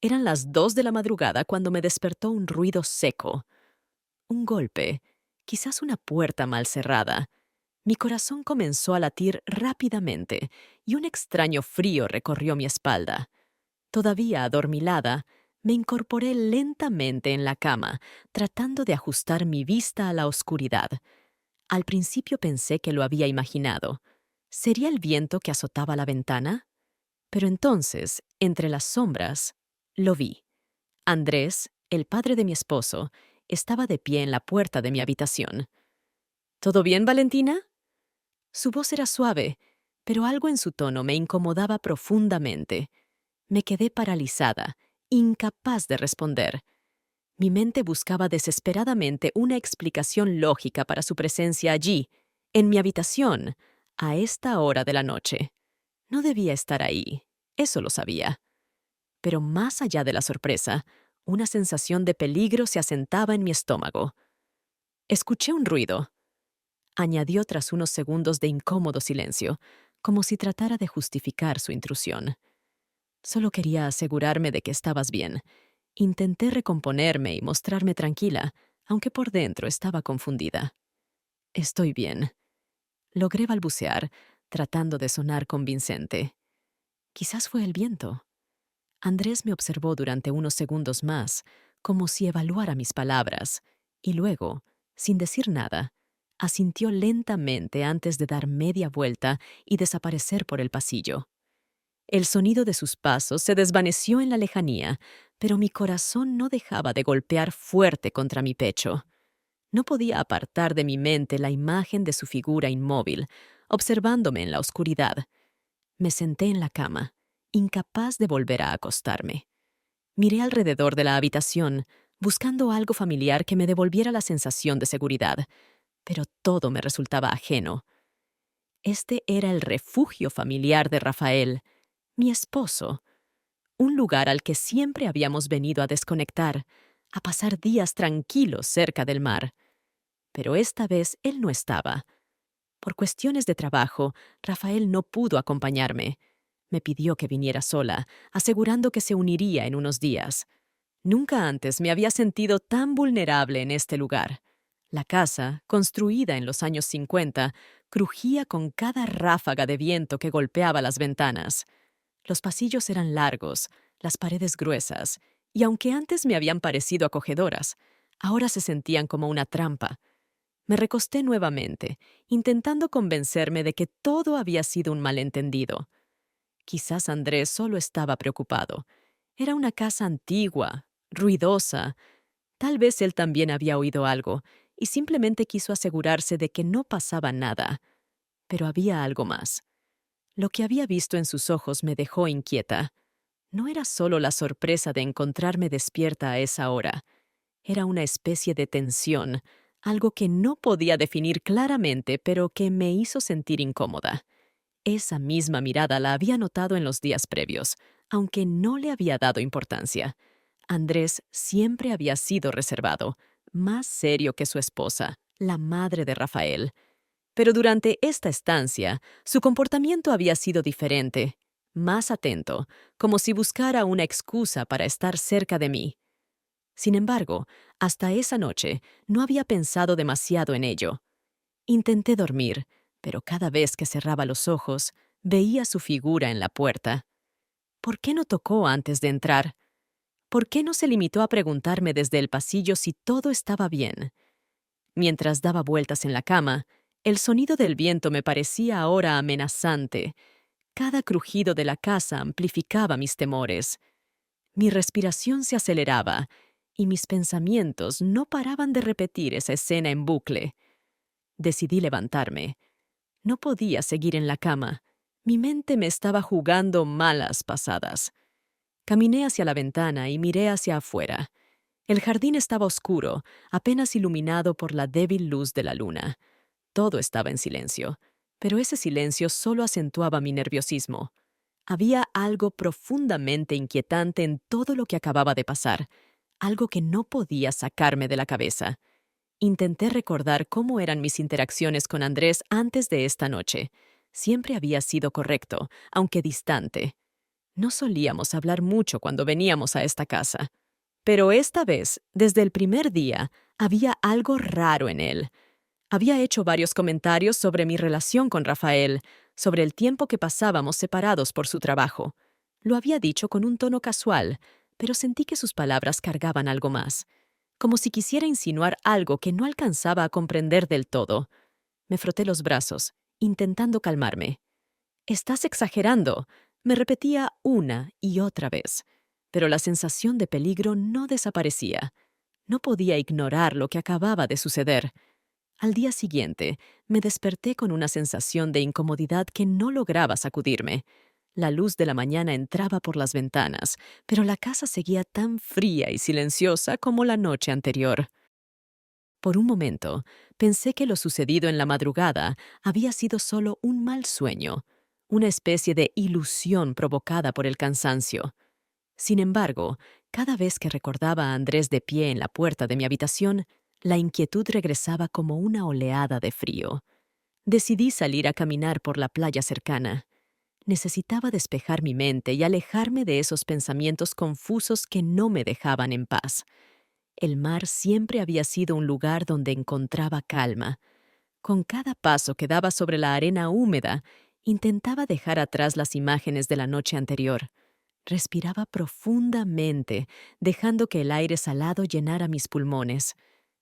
Eran las 2 de la madrugada cuando me despertó un ruido seco. Un golpe, quizás una puerta mal cerrada. Mi corazón comenzó a latir rápidamente y un extraño frío recorrió mi espalda. Todavía adormilada, me incorporé lentamente en la cama, tratando de ajustar mi vista a la oscuridad. Al principio pensé que lo había imaginado. ¿Sería el viento que azotaba la ventana? Pero entonces, entre las sombras, lo vi. Andrés, el padre de mi esposo, estaba de pie en la puerta de mi habitación. ¿Todo bien, Valentina? Su voz era suave, pero algo en su tono me incomodaba profundamente. Me quedé paralizada, incapaz de responder. Mi mente buscaba desesperadamente una explicación lógica para su presencia allí, en mi habitación, a esta hora de la noche. No debía estar ahí, eso lo sabía. Pero más allá de la sorpresa, una sensación de peligro se asentaba en mi estómago. Escuché un ruido, añadió tras unos segundos de incómodo silencio, como si tratara de justificar su intrusión. Solo quería asegurarme de que estabas bien. Intenté recomponerme y mostrarme tranquila, aunque por dentro estaba confundida. Estoy bien. Logré balbucear, tratando de sonar convincente. Quizás fue el viento. Andrés me observó durante unos segundos más, como si evaluara mis palabras, y luego, sin decir nada, asintió lentamente antes de dar media vuelta y desaparecer por el pasillo. El sonido de sus pasos se desvaneció en la lejanía, pero mi corazón no dejaba de golpear fuerte contra mi pecho. No podía apartar de mi mente la imagen de su figura inmóvil, observándome en la oscuridad. Me senté en la cama, incapaz de volver a acostarme. Miré alrededor de la habitación, buscando algo familiar que me devolviera la sensación de seguridad, pero todo me resultaba ajeno. Este era el refugio familiar de Rafael, mi esposo, un lugar al que siempre habíamos venido a desconectar, a pasar días tranquilos cerca del mar. Pero esta vez él no estaba. Por cuestiones de trabajo, Rafael no pudo acompañarme. Me pidió que viniera sola, asegurando que se uniría en unos días. Nunca antes me había sentido tan vulnerable en este lugar. La casa, construida en los años 50, crujía con cada ráfaga de viento que golpeaba las ventanas. Los pasillos eran largos, las paredes gruesas, y aunque antes me habían parecido acogedoras, ahora se sentían como una trampa. Me recosté nuevamente, intentando convencerme de que todo había sido un malentendido. Quizás Andrés solo estaba preocupado. Era una casa antigua, ruidosa. Tal vez él también había oído algo y simplemente quiso asegurarse de que no pasaba nada. Pero había algo más. Lo que había visto en sus ojos me dejó inquieta. No era solo la sorpresa de encontrarme despierta a esa hora. Era una especie de tensión, algo que no podía definir claramente, pero que me hizo sentir incómoda. Esa misma mirada la había notado en los días previos, aunque no le había dado importancia. Andrés siempre había sido reservado, más serio que su esposa, la madre de Rafael. Pero durante esta estancia, su comportamiento había sido diferente, más atento, como si buscara una excusa para estar cerca de mí. Sin embargo, hasta esa noche no había pensado demasiado en ello. Intenté dormir, pero cada vez que cerraba los ojos, veía su figura en la puerta. ¿Por qué no tocó antes de entrar? ¿Por qué no se limitó a preguntarme desde el pasillo si todo estaba bien? Mientras daba vueltas en la cama, el sonido del viento me parecía ahora amenazante. Cada crujido de la casa amplificaba mis temores. Mi respiración se aceleraba y mis pensamientos no paraban de repetir esa escena en bucle. Decidí levantarme. No podía seguir en la cama. Mi mente me estaba jugando malas pasadas. Caminé hacia la ventana y miré hacia afuera. El jardín estaba oscuro, apenas iluminado por la débil luz de la luna. Todo estaba en silencio, pero ese silencio solo acentuaba mi nerviosismo. Había algo profundamente inquietante en todo lo que acababa de pasar, algo que no podía sacarme de la cabeza. Intenté recordar cómo eran mis interacciones con Andrés antes de esta noche. Siempre había sido correcto, aunque distante. No solíamos hablar mucho cuando veníamos a esta casa, pero esta vez, desde el primer día, había algo raro en él. Había hecho varios comentarios sobre mi relación con Rafael, sobre el tiempo que pasábamos separados por su trabajo. Lo había dicho con un tono casual, pero sentí que sus palabras cargaban algo más, como si quisiera insinuar algo que no alcanzaba a comprender del todo. Me froté los brazos, intentando calmarme. «Estás exagerando», me repetía una y otra vez, pero la sensación de peligro no desaparecía. No podía ignorar lo que acababa de suceder. Al día siguiente, me desperté con una sensación de incomodidad que no lograba sacudirme. La luz de la mañana entraba por las ventanas, pero la casa seguía tan fría y silenciosa como la noche anterior. Por un momento, pensé que lo sucedido en la madrugada había sido solo un mal sueño, una especie de ilusión provocada por el cansancio. Sin embargo, cada vez que recordaba a Andrés de pie en la puerta de mi habitación, la inquietud regresaba como una oleada de frío. Decidí salir a caminar por la playa cercana. Necesitaba despejar mi mente y alejarme de esos pensamientos confusos que no me dejaban en paz. El mar siempre había sido un lugar donde encontraba calma. Con cada paso que daba sobre la arena húmeda, intentaba dejar atrás las imágenes de la noche anterior. Respiraba profundamente, dejando que el aire salado llenara mis pulmones.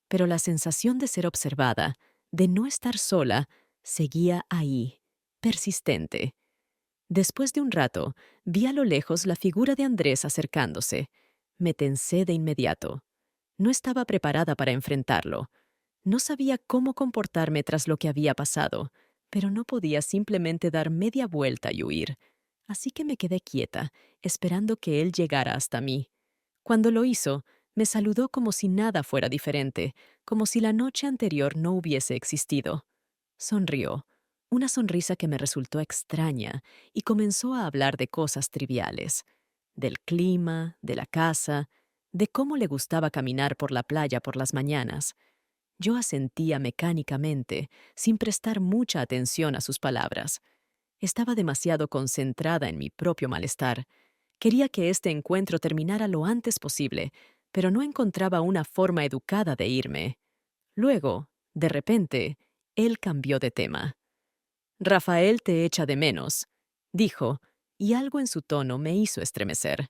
Pero la sensación de ser observada, de no estar sola, seguía ahí, persistente. Después de un rato, vi a lo lejos la figura de Andrés acercándose. Me tensé de inmediato. No estaba preparada para enfrentarlo. No sabía cómo comportarme tras lo que había pasado, pero no podía simplemente dar media vuelta y huir. Así que me quedé quieta, esperando que él llegara hasta mí. Cuando lo hizo, me saludó como si nada fuera diferente, como si la noche anterior no hubiese existido. Sonrió, una sonrisa que me resultó extraña, y comenzó a hablar de cosas triviales, del clima, de la casa, de cómo le gustaba caminar por la playa por las mañanas. Yo asentía mecánicamente, sin prestar mucha atención a sus palabras. Estaba demasiado concentrada en mi propio malestar. Quería que este encuentro terminara lo antes posible, pero no encontraba una forma educada de irme. Luego, de repente, él cambió de tema. «Rafael te echa de menos», dijo, y algo en su tono me hizo estremecer.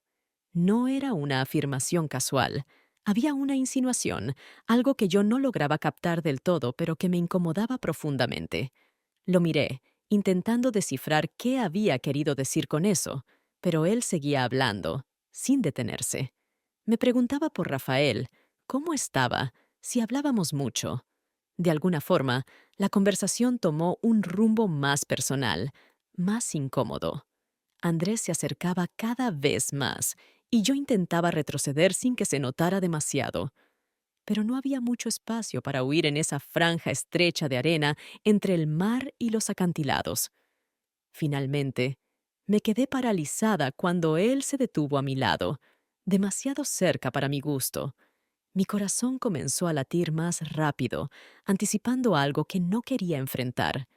No era una afirmación casual. Había una insinuación, algo que yo no lograba captar del todo, pero que me incomodaba profundamente. Lo miré, intentando descifrar qué había querido decir con eso, pero él seguía hablando, sin detenerse. Me preguntaba por Rafael, cómo estaba, si hablábamos mucho. De alguna forma, la conversación tomó un rumbo más personal, más incómodo. Andrés se acercaba cada vez más, y yo intentaba retroceder sin que se notara demasiado. Pero no había mucho espacio para huir en esa franja estrecha de arena entre el mar y los acantilados. Finalmente, me quedé paralizada cuando él se detuvo a mi lado, demasiado cerca para mi gusto. Mi corazón comenzó a latir más rápido, anticipando algo que no quería enfrentar.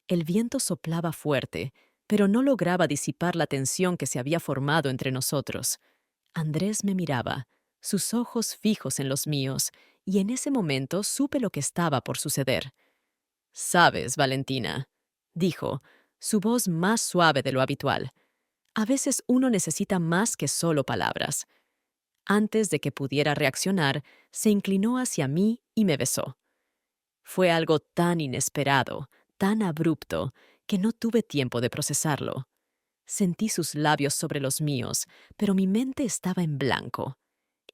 El viento soplaba fuerte, pero no lograba disipar la tensión que se había formado entre nosotros. Andrés me miraba, sus ojos fijos en los míos, y en ese momento supe lo que estaba por suceder. «Sabes, Valentina», dijo, su voz más suave de lo habitual, «a veces uno necesita más que solo palabras». Antes de que pudiera reaccionar, se inclinó hacia mí y me besó. Fue algo tan inesperado, tan abrupto, que no tuve tiempo de procesarlo. Sentí sus labios sobre los míos, pero mi mente estaba en blanco.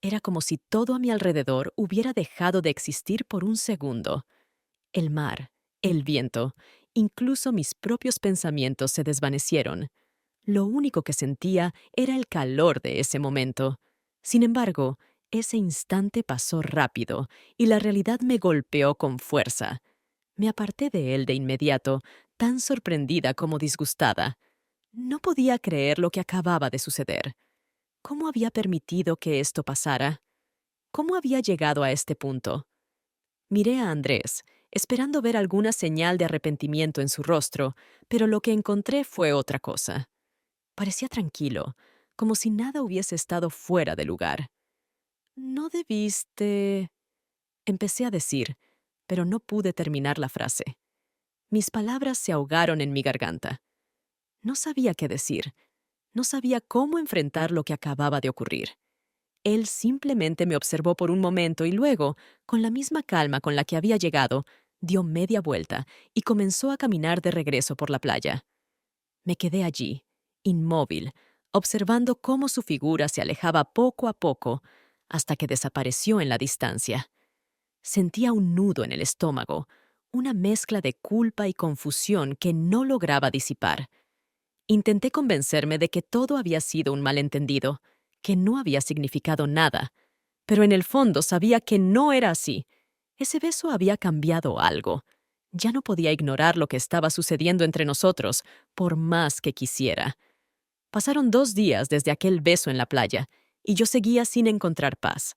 Era como si todo a mi alrededor hubiera dejado de existir por un segundo. El mar, el viento, incluso mis propios pensamientos se desvanecieron. Lo único que sentía era el calor de ese momento. Sin embargo, ese instante pasó rápido y la realidad me golpeó con fuerza. Me aparté de él de inmediato, tan sorprendida como disgustada. No podía creer lo que acababa de suceder. ¿Cómo había permitido que esto pasara? ¿Cómo había llegado a este punto? Miré a Andrés, esperando ver alguna señal de arrepentimiento en su rostro, pero lo que encontré fue otra cosa. Parecía tranquilo, como si nada hubiese estado fuera de lugar. No debiste... Empecé a decir, pero no pude terminar la frase. Mis palabras se ahogaron en mi garganta. No sabía qué decir. No sabía cómo enfrentar lo que acababa de ocurrir. Él simplemente me observó por un momento y luego, con la misma calma con la que había llegado, dio media vuelta y comenzó a caminar de regreso por la playa. Me quedé allí, inmóvil, observando cómo su figura se alejaba poco a poco hasta que desapareció en la distancia. Sentía un nudo en el estómago, una mezcla de culpa y confusión que no lograba disipar. Intenté convencerme de que todo había sido un malentendido, que no había significado nada, pero en el fondo sabía que no era así. Ese beso había cambiado algo. Ya no podía ignorar lo que estaba sucediendo entre nosotros, por más que quisiera. Pasaron 2 días desde aquel beso en la playa, y yo seguía sin encontrar paz.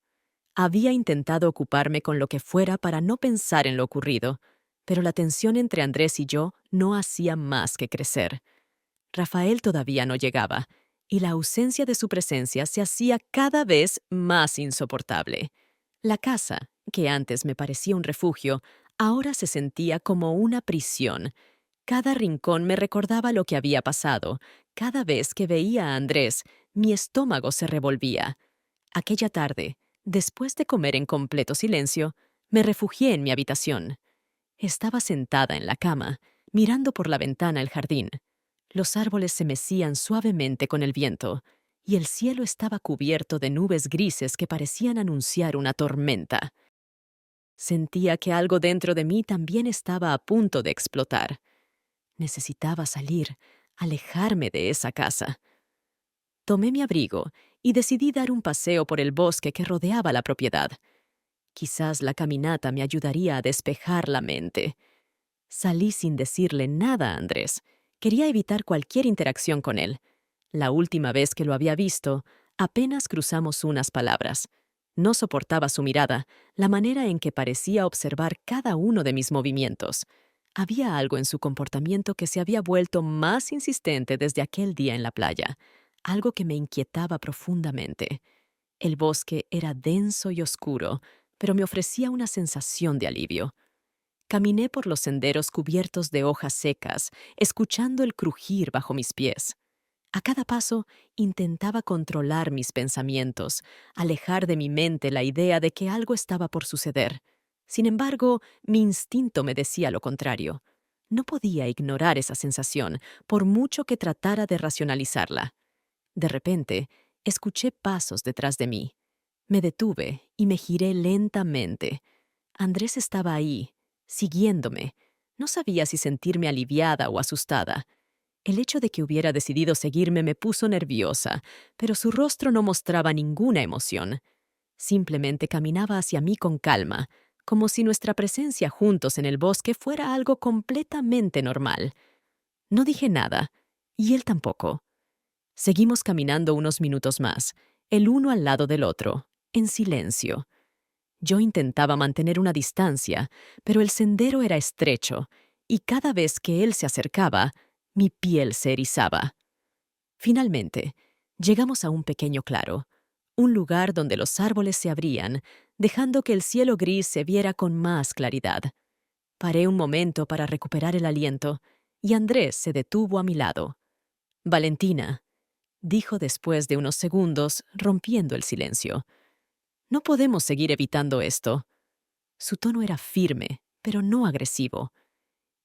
Había intentado ocuparme con lo que fuera para no pensar en lo ocurrido, pero la tensión entre Andrés y yo no hacía más que crecer. Rafael todavía no llegaba, y la ausencia de su presencia se hacía cada vez más insoportable. La casa, que antes me parecía un refugio, ahora se sentía como una prisión. Cada rincón me recordaba lo que había pasado. Cada vez que veía a Andrés, mi estómago se revolvía. Aquella tarde, después de comer en completo silencio, me refugié en mi habitación. Estaba sentada en la cama, mirando por la ventana el jardín. Los árboles se mecían suavemente con el viento, y el cielo estaba cubierto de nubes grises que parecían anunciar una tormenta. Sentía que algo dentro de mí también estaba a punto de explotar. Necesitaba salir, alejarme de esa casa. Tomé mi abrigo y decidí dar un paseo por el bosque que rodeaba la propiedad. Quizás la caminata me ayudaría a despejar la mente. Salí sin decirle nada a Andrés. Quería evitar cualquier interacción con él. La última vez que lo había visto, apenas cruzamos unas palabras. No soportaba su mirada, la manera en que parecía observar cada uno de mis movimientos. Había algo en su comportamiento que se había vuelto más insistente desde aquel día en la playa, algo que me inquietaba profundamente. El bosque era denso y oscuro, pero me ofrecía una sensación de alivio. Caminé por los senderos cubiertos de hojas secas, escuchando el crujir bajo mis pies. A cada paso intentaba controlar mis pensamientos, alejar de mi mente la idea de que algo estaba por suceder. Sin embargo, mi instinto me decía lo contrario. No podía ignorar esa sensación, por mucho que tratara de racionalizarla. De repente, escuché pasos detrás de mí. Me detuve y me giré lentamente. Andrés estaba ahí, siguiéndome. No sabía si sentirme aliviada o asustada. El hecho de que hubiera decidido seguirme me puso nerviosa, pero su rostro no mostraba ninguna emoción. Simplemente caminaba hacia mí con calma, como si nuestra presencia juntos en el bosque fuera algo completamente normal. No dije nada, y él tampoco. Seguimos caminando unos minutos más, el uno al lado del otro, en silencio. Yo intentaba mantener una distancia, pero el sendero era estrecho, y cada vez que él se acercaba, mi piel se erizaba. Finalmente, llegamos a un pequeño claro, un lugar donde los árboles se abrían, dejando que el cielo gris se viera con más claridad. Paré un momento para recuperar el aliento, y Andrés se detuvo a mi lado. «Valentina», dijo después de unos segundos, rompiendo el silencio. «No podemos seguir evitando esto». Su tono era firme, pero no agresivo.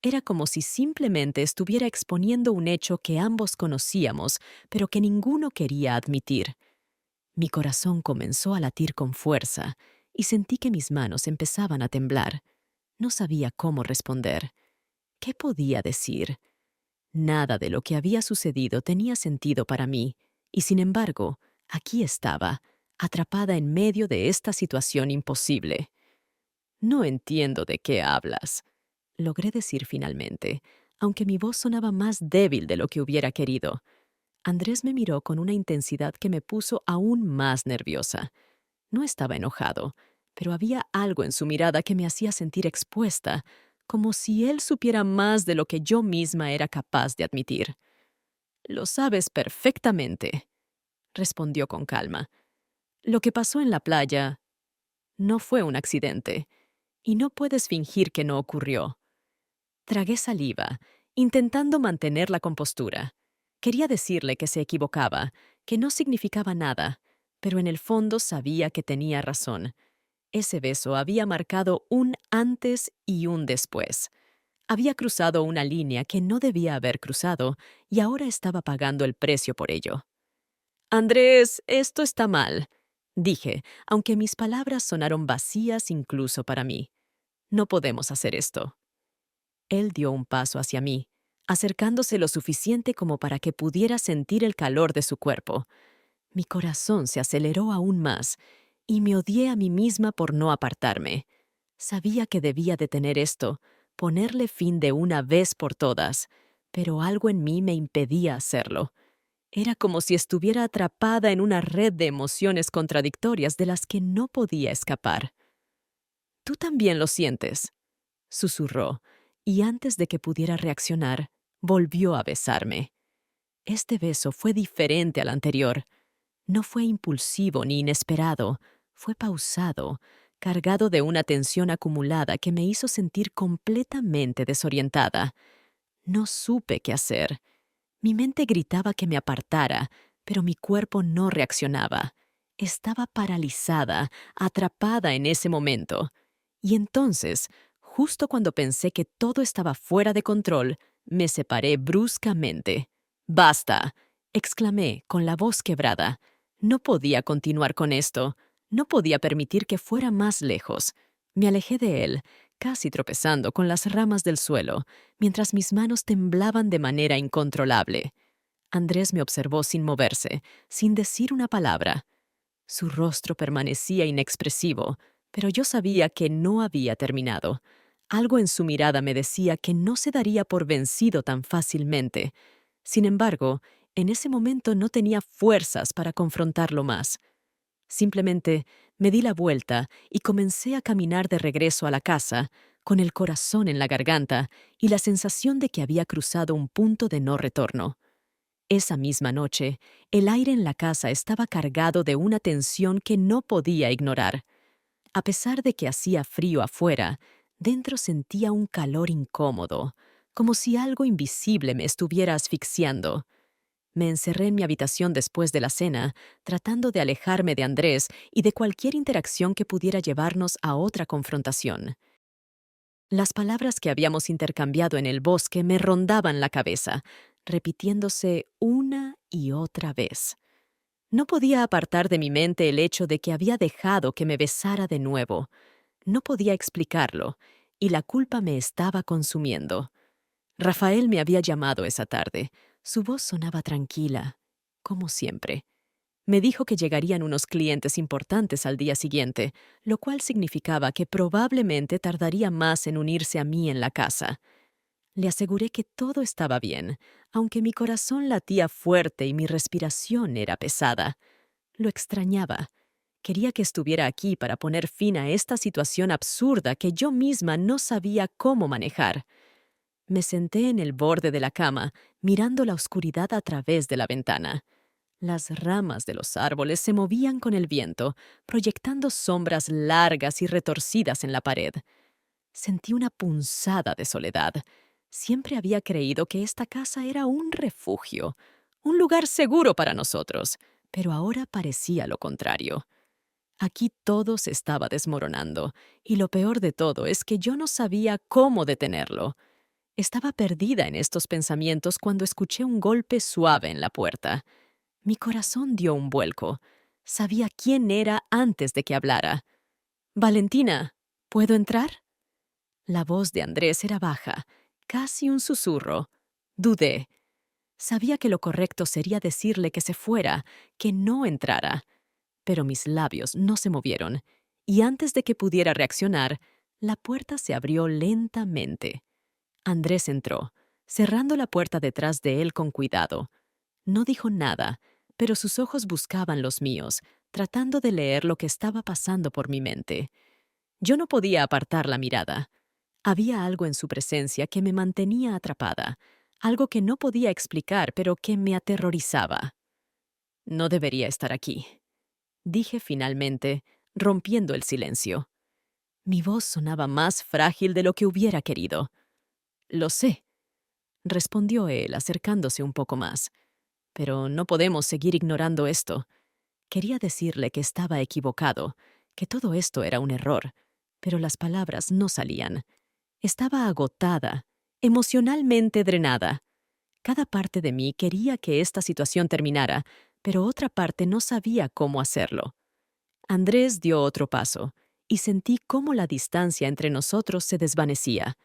Era como si simplemente estuviera exponiendo un hecho que ambos conocíamos, pero que ninguno quería admitir. Mi corazón comenzó a latir con fuerza, y sentí que mis manos empezaban a temblar. No sabía cómo responder. ¿Qué podía decir? Nada de lo que había sucedido tenía sentido para mí, y sin embargo, aquí estaba, atrapada en medio de esta situación imposible. «No entiendo de qué hablas», logré decir finalmente, aunque mi voz sonaba más débil de lo que hubiera querido. Andrés me miró con una intensidad que me puso aún más nerviosa. No estaba enojado, pero había algo en su mirada que me hacía sentir expuesta, como si él supiera más de lo que yo misma era capaz de admitir. Lo sabes perfectamente, respondió con calma. Lo que pasó en la playa no fue un accidente, y no puedes fingir que no ocurrió. Tragué saliva, intentando mantener la compostura. Quería decirle que se equivocaba, que no significaba nada, pero en el fondo sabía que tenía razón. Ese beso había marcado un antes y un después. Había cruzado una línea que no debía haber cruzado y ahora estaba pagando el precio por ello. Andrés, esto está mal, dije, aunque mis palabras sonaron vacías incluso para mí. No podemos hacer esto. Él dio un paso hacia mí, acercándose lo suficiente como para que pudiera sentir el calor de su cuerpo. Mi corazón se aceleró aún más, y me odié a mí misma por no apartarme. Sabía que debía detener esto, ponerle fin de una vez por todas, pero algo en mí me impedía hacerlo. Era como si estuviera atrapada en una red de emociones contradictorias de las que no podía escapar. «Tú también lo sientes», susurró, y antes de que pudiera reaccionar, volvió a besarme. Este beso fue diferente al anterior. No fue impulsivo ni inesperado, fue pausado, cargado de una tensión acumulada que me hizo sentir completamente desorientada. No supe qué hacer. Mi mente gritaba que me apartara, pero mi cuerpo no reaccionaba. Estaba paralizada, atrapada en ese momento. Y entonces, justo cuando pensé que todo estaba fuera de control, me separé bruscamente. «¡Basta!», exclamé con la voz quebrada. No podía continuar con esto. No podía permitir que fuera más lejos. Me alejé de él, casi tropezando con las ramas del suelo, mientras mis manos temblaban de manera incontrolable. Andrés me observó sin moverse, sin decir una palabra. Su rostro permanecía inexpresivo, pero yo sabía que no había terminado. Algo en su mirada me decía que no se daría por vencido tan fácilmente. Sin embargo, en ese momento no tenía fuerzas para confrontarlo más. Simplemente me di la vuelta y comencé a caminar de regreso a la casa, con el corazón en la garganta y la sensación de que había cruzado un punto de no retorno. Esa misma noche, el aire en la casa estaba cargado de una tensión que no podía ignorar. A pesar de que hacía frío afuera, dentro sentía un calor incómodo, como si algo invisible me estuviera asfixiando. Me encerré en mi habitación después de la cena, tratando de alejarme de Andrés y de cualquier interacción que pudiera llevarnos a otra confrontación. Las palabras que habíamos intercambiado en el bosque me rondaban la cabeza, repitiéndose una y otra vez. No podía apartar de mi mente el hecho de que había dejado que me besara de nuevo. No podía explicarlo, y la culpa me estaba consumiendo. Rafael me había llamado esa tarde. Su voz sonaba tranquila, como siempre. Me dijo que llegarían unos clientes importantes al día siguiente, lo cual significaba que probablemente tardaría más en unirse a mí en la casa. Le aseguré que todo estaba bien, aunque mi corazón latía fuerte y mi respiración era pesada. Lo extrañaba. Quería que estuviera aquí para poner fin a esta situación absurda que yo misma no sabía cómo manejar. Me senté en el borde de la cama, mirando la oscuridad a través de la ventana. Las ramas de los árboles se movían con el viento, proyectando sombras largas y retorcidas en la pared. Sentí una punzada de soledad. Siempre había creído que esta casa era un refugio, un lugar seguro para nosotros, pero ahora parecía lo contrario. Aquí todo se estaba desmoronando, y lo peor de todo es que yo no sabía cómo detenerlo. Estaba perdida en estos pensamientos cuando escuché un golpe suave en la puerta. Mi corazón dio un vuelco. Sabía quién era antes de que hablara. «Valentina, ¿puedo entrar?». La voz de Andrés era baja, casi un susurro. Dudé. Sabía que lo correcto sería decirle que se fuera, que no entrara. Pero mis labios no se movieron, y antes de que pudiera reaccionar, la puerta se abrió lentamente. Andrés entró, cerrando la puerta detrás de él con cuidado. No dijo nada, pero sus ojos buscaban los míos, tratando de leer lo que estaba pasando por mi mente. Yo no podía apartar la mirada. Había algo en su presencia que me mantenía atrapada, algo que no podía explicar, pero que me aterrorizaba. No debería estar aquí, dije finalmente, rompiendo el silencio. Mi voz sonaba más frágil de lo que hubiera querido. Lo sé, respondió él, acercándose un poco más. Pero no podemos seguir ignorando esto. Quería decirle que estaba equivocado, que todo esto era un error, pero las palabras no salían. Estaba agotada, emocionalmente drenada. Cada parte de mí quería que esta situación terminara, pero otra parte no sabía cómo hacerlo. Andrés dio otro paso, y sentí cómo la distancia entre nosotros se desvanecía.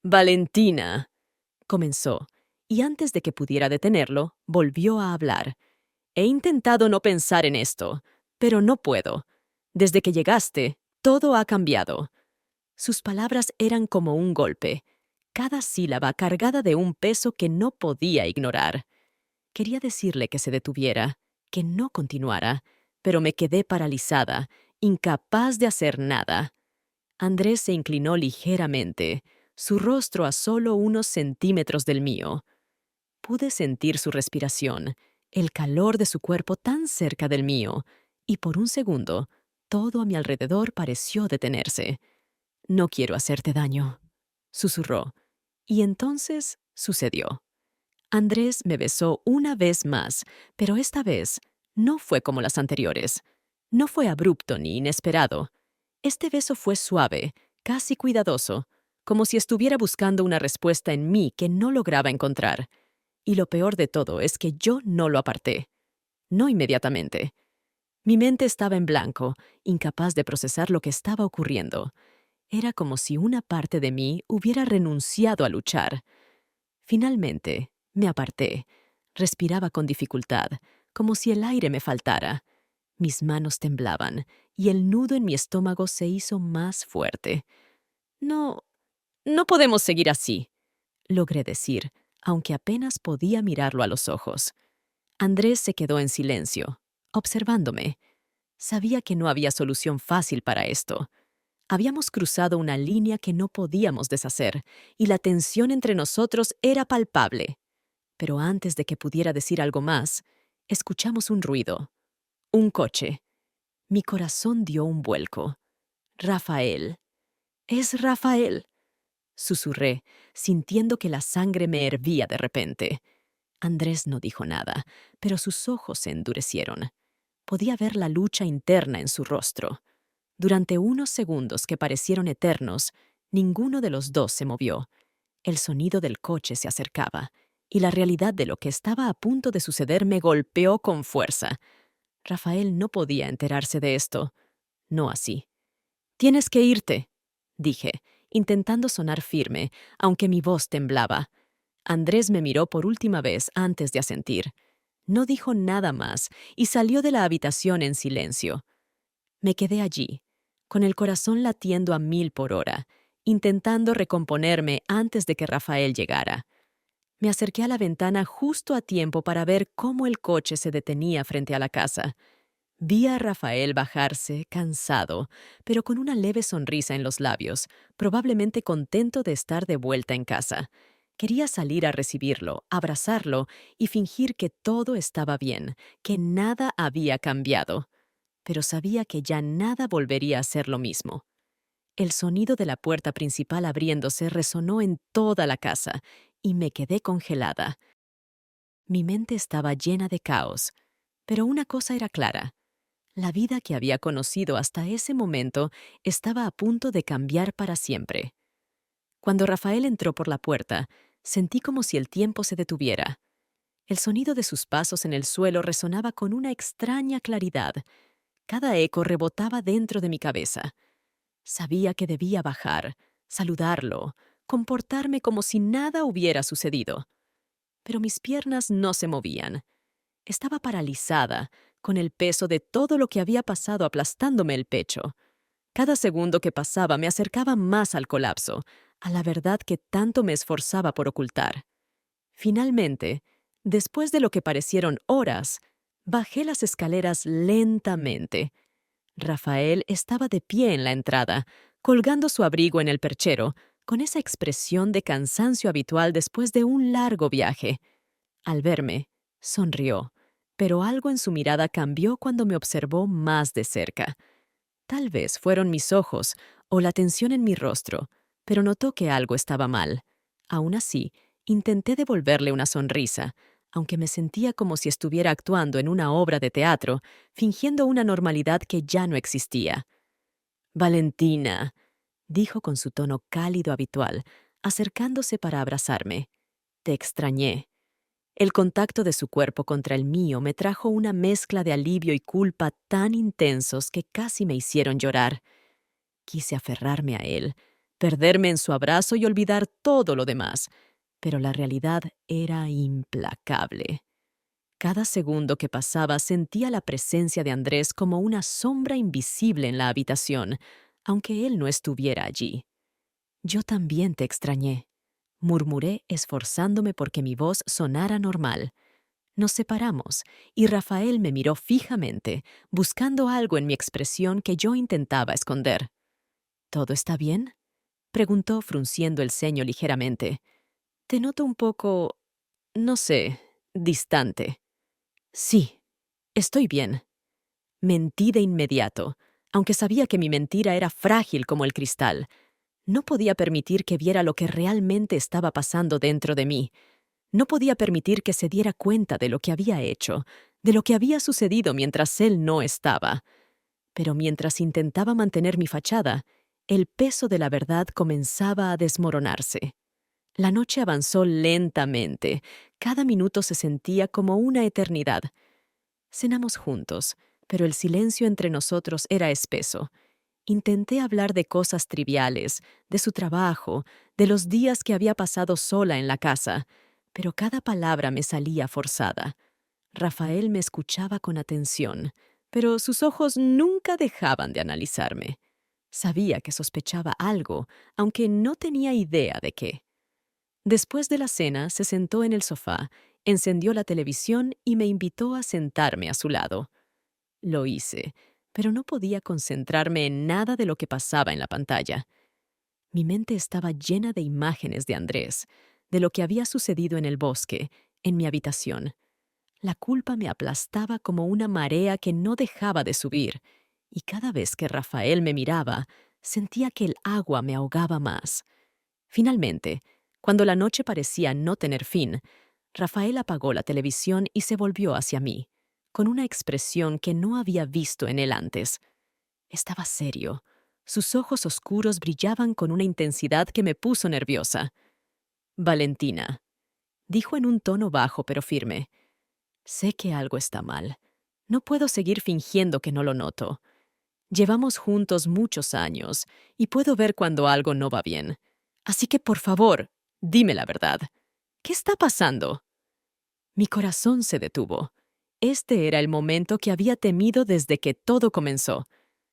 «Valentina», comenzó, y antes de que pudiera detenerlo, volvió a hablar. «He intentado no pensar en esto, pero no puedo. Desde que llegaste, todo ha cambiado». Sus palabras eran como un golpe, cada sílaba cargada de un peso que no podía ignorar. Quería decirle que se detuviera, que no continuara, pero me quedé paralizada, incapaz de hacer nada. Andrés se inclinó ligeramente, su rostro a solo unos centímetros del mío. Pude sentir su respiración, el calor de su cuerpo tan cerca del mío, y por un segundo, todo a mi alrededor pareció detenerse. «No quiero hacerte daño», susurró, y entonces sucedió. Andrés me besó una vez más, pero esta vez no fue como las anteriores. No fue abrupto ni inesperado. Este beso fue suave, casi cuidadoso, como si estuviera buscando una respuesta en mí que no lograba encontrar. Y lo peor de todo es que yo no lo aparté. No inmediatamente. Mi mente estaba en blanco, incapaz de procesar lo que estaba ocurriendo. Era como si una parte de mí hubiera renunciado a luchar. Finalmente, me aparté. Respiraba con dificultad, como si el aire me faltara. Mis manos temblaban, y el nudo en mi estómago se hizo más fuerte. «No, no podemos seguir así», logré decir, aunque apenas podía mirarlo a los ojos. Andrés se quedó en silencio, observándome. Sabía que no había solución fácil para esto. Habíamos cruzado una línea que no podíamos deshacer, y la tensión entre nosotros era palpable. Pero antes de que pudiera decir algo más, escuchamos un ruido. Un coche. Mi corazón dio un vuelco. «Rafael. Es Rafael», susurré, sintiendo que la sangre me hervía de repente. Andrés no dijo nada, pero sus ojos se endurecieron. Podía ver la lucha interna en su rostro. Durante unos segundos que parecieron eternos, ninguno de los dos se movió. El sonido del coche se acercaba, y la realidad de lo que estaba a punto de suceder me golpeó con fuerza. Rafael no podía enterarse de esto. No así. «Tienes que irte», dije, intentando sonar firme, aunque mi voz temblaba. Andrés me miró por última vez antes de asentir. No dijo nada más y salió de la habitación en silencio. Me quedé allí, con el corazón latiendo a 1000 por hora, intentando recomponerme antes de que Rafael llegara. Me acerqué a la ventana justo a tiempo para ver cómo el coche se detenía frente a la casa. Vi a Rafael bajarse, cansado, pero con una leve sonrisa en los labios, probablemente contento de estar de vuelta en casa. Quería salir a recibirlo, abrazarlo y fingir que todo estaba bien, que nada había cambiado. Pero sabía que ya nada volvería a ser lo mismo. El sonido de la puerta principal abriéndose resonó en toda la casa, y me quedé congelada. Mi mente estaba llena de caos, pero una cosa era clara. La vida que había conocido hasta ese momento estaba a punto de cambiar para siempre. Cuando Rafael entró por la puerta, sentí como si el tiempo se detuviera. El sonido de sus pasos en el suelo resonaba con una extraña claridad. Cada eco rebotaba dentro de mi cabeza. Sabía que debía bajar, saludarlo, comportarme como si nada hubiera sucedido. Pero mis piernas no se movían. Estaba paralizada, con el peso de todo lo que había pasado aplastándome el pecho. Cada segundo que pasaba me acercaba más al colapso, a la verdad que tanto me esforzaba por ocultar. Finalmente, después de lo que parecieron horas, bajé las escaleras lentamente. Rafael estaba de pie en la entrada, colgando su abrigo en el perchero, con esa expresión de cansancio habitual después de un largo viaje. Al verme, sonrió, pero algo en su mirada cambió cuando me observó más de cerca. Tal vez fueron mis ojos o la tensión en mi rostro, pero notó que algo estaba mal. Aún así, intenté devolverle una sonrisa, aunque me sentía como si estuviera actuando en una obra de teatro, fingiendo una normalidad que ya no existía. Valentina, dijo con su tono cálido habitual, acercándose para abrazarme. Te extrañé. El contacto de su cuerpo contra el mío me trajo una mezcla de alivio y culpa tan intensos que casi me hicieron llorar. Quise aferrarme a él, perderme en su abrazo y olvidar todo lo demás, pero la realidad era implacable. Cada segundo que pasaba sentía la presencia de Andrés como una sombra invisible en la habitación, aunque él no estuviera allí. Yo también te extrañé, murmuré esforzándome porque mi voz sonara normal. Nos separamos y Rafael me miró fijamente, buscando algo en mi expresión que yo intentaba esconder. ¿Todo está bien?, preguntó frunciendo el ceño ligeramente. Te noto un poco, no sé, distante. Sí, estoy bien. Mentí de inmediato, aunque sabía que mi mentira era frágil como el cristal. No podía permitir que viera lo que realmente estaba pasando dentro de mí. No podía permitir que se diera cuenta de lo que había hecho, de lo que había sucedido mientras él no estaba. Pero mientras intentaba mantener mi fachada, el peso de la verdad comenzaba a desmoronarse. La noche avanzó lentamente. Cada minuto se sentía como una eternidad. Cenamos juntos, pero el silencio entre nosotros era espeso. Intenté hablar de cosas triviales, de su trabajo, de los días que había pasado sola en la casa, pero cada palabra me salía forzada. Rafael me escuchaba con atención, pero sus ojos nunca dejaban de analizarme. Sabía que sospechaba algo, aunque no tenía idea de qué. Después de la cena, se sentó en el sofá, encendió la televisión y me invitó a sentarme a su lado. Lo hice, pero no podía concentrarme en nada de lo que pasaba en la pantalla. Mi mente estaba llena de imágenes de Andrés, de lo que había sucedido en el bosque, en mi habitación. La culpa me aplastaba como una marea que no dejaba de subir, y cada vez que Rafael me miraba, sentía que el agua me ahogaba más. Finalmente, cuando la noche parecía no tener fin, Rafael apagó la televisión y se volvió hacia mí, con una expresión que no había visto en él antes. Estaba serio. Sus ojos oscuros brillaban con una intensidad que me puso nerviosa. Valentina, dijo en un tono bajo pero firme. Sé que algo está mal. No puedo seguir fingiendo que no lo noto. Llevamos juntos muchos años y puedo ver cuando algo no va bien. Así que, por favor, dime la verdad. ¿Qué está pasando? Mi corazón se detuvo. Este era el momento que había temido desde que todo comenzó.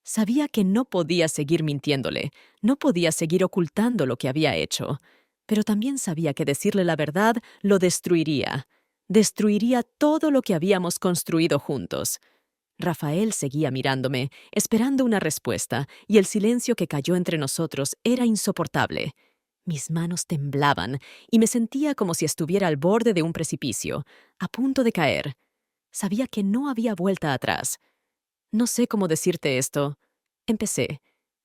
Sabía que no podía seguir mintiéndole, no podía seguir ocultando lo que había hecho, pero también sabía que decirle la verdad lo destruiría. Destruiría todo lo que habíamos construido juntos. Rafael seguía mirándome, esperando una respuesta, y el silencio que cayó entre nosotros era insoportable. Mis manos temblaban y me sentía como si estuviera al borde de un precipicio, a punto de caer. Sabía que no había vuelta atrás. No sé cómo decirte esto. Empecé,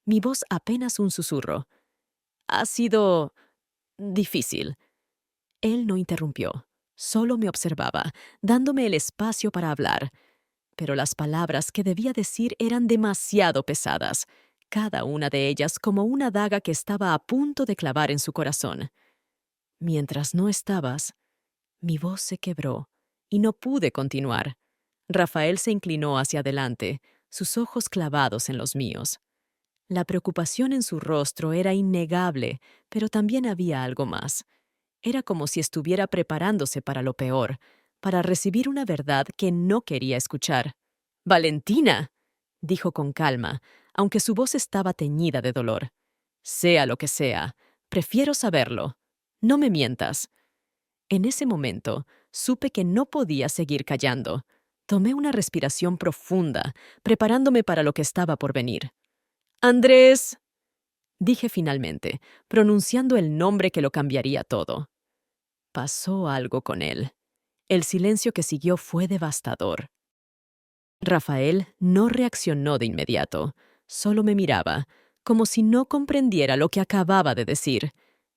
mi voz apenas un susurro. Ha sido difícil. Él no interrumpió, solo me observaba, dándome el espacio para hablar. Pero las palabras que debía decir eran demasiado pesadas, cada una de ellas como una daga que estaba a punto de clavar en su corazón. Mientras no estabas, mi voz se quebró y no pude continuar. Rafael se inclinó hacia adelante, sus ojos clavados en los míos. La preocupación en su rostro era innegable, pero también había algo más. Era como si estuviera preparándose para lo peor, para recibir una verdad que no quería escuchar. «Valentina», dijo con calma, aunque su voz estaba teñida de dolor. «Sea lo que sea, prefiero saberlo. No me mientas». En ese momento, supe que no podía seguir callando. Tomé una respiración profunda, preparándome para lo que estaba por venir. «Andrés», dije finalmente, pronunciando el nombre que lo cambiaría todo. Pasó algo con él. El silencio que siguió fue devastador. Rafael no reaccionó de inmediato, solo me miraba, como si no comprendiera lo que acababa de decir.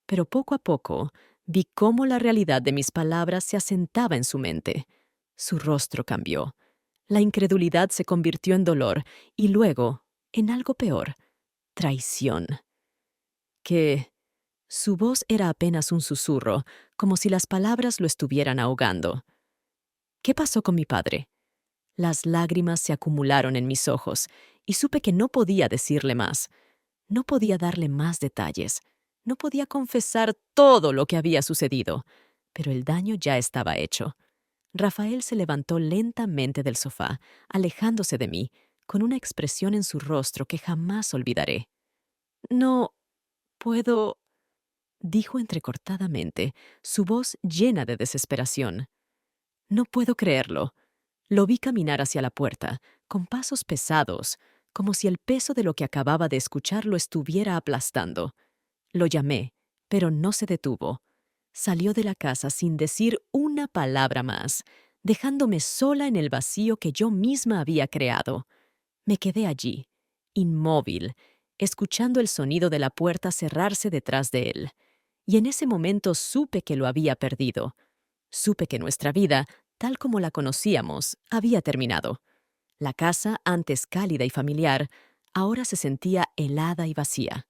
Pero poco a poco vi cómo la realidad de mis palabras se asentaba en su mente. Su rostro cambió. La incredulidad se convirtió en dolor y luego en algo peor, traición. Que su voz era apenas un susurro, como si las palabras lo estuvieran ahogando. ¿Qué pasó con mi padre? Las lágrimas se acumularon en mis ojos y supe que no podía decirle más. No podía darle más detalles. No podía confesar todo lo que había sucedido. Pero el daño ya estaba hecho. Rafael se levantó lentamente del sofá, alejándose de mí, con una expresión en su rostro que jamás olvidaré. No puedo, dijo entrecortadamente, su voz llena de desesperación. No puedo creerlo. Lo vi caminar hacia la puerta, con pasos pesados, como si el peso de lo que acababa de escuchar lo estuviera aplastando. Lo llamé, pero no se detuvo. Salió de la casa sin decir una palabra más, dejándome sola en el vacío que yo misma había creado. Me quedé allí, inmóvil, escuchando el sonido de la puerta cerrarse detrás de él. Y en ese momento supe que lo había perdido. Supe que nuestra vida, tal como la conocíamos, había terminado. La casa, antes cálida y familiar, ahora se sentía helada y vacía.